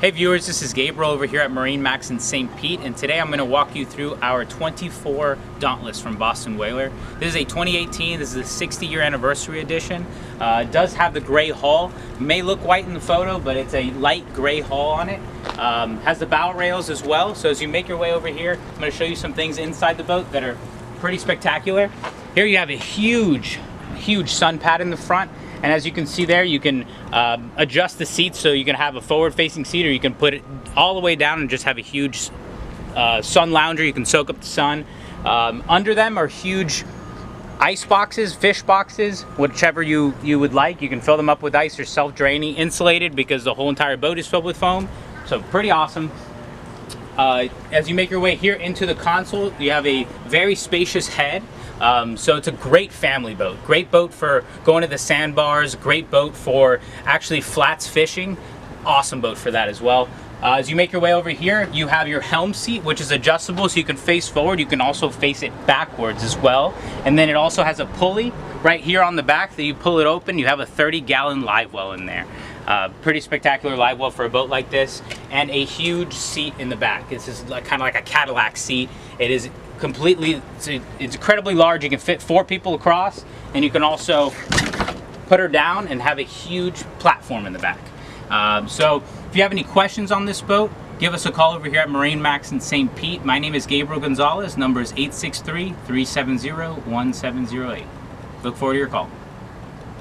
Hey viewers, this is Gabriel over here at Marinemax in St. Pete, and today I'm going to walk you through our 24 Dauntless from Boston Whaler. This is a 2018, this is the 60-year anniversary edition. It does have the gray hull. May look white in the photo, but it's a light gray hull on it. Has the bow rails as well, so as you make your way over here, I'm going to show you some things inside the boat that are pretty spectacular. Here you have a huge sun pad in the front. And as you can see there, you can adjust the seats so you can have a forward-facing seat, or you can put it all the way down and just have a huge sun lounger. You can soak up the sun. Under them are huge ice boxes, fish boxes, whichever you would like. You can fill them up with ice or self-draining, insulated because the whole entire boat is filled with foam. So pretty awesome. As you make your way here into the console, you have a very spacious head. So it's a great family boat. Great boat for going to the sandbars. Great boat for actually flats fishing. Awesome boat for that as well. As you make your way over here, you have your helm seat, which is adjustable, so you can face forward. You can also face it backwards as well. And then it also has a pulley right here on the back that you pull it open. You have a 30-gallon live well in there. Pretty spectacular live well for a boat like this, and a huge seat in the back. This is kind of like a Cadillac seat. It is completely, it's incredibly large. You can fit 4 people across, and you can also put her down and have a huge platform in the back. So if you have any questions on this boat, give us a call over here at Marinemax in St. Pete. My name is Gabriel Gonzalez. Number is 863-370-1708. Look forward to your call.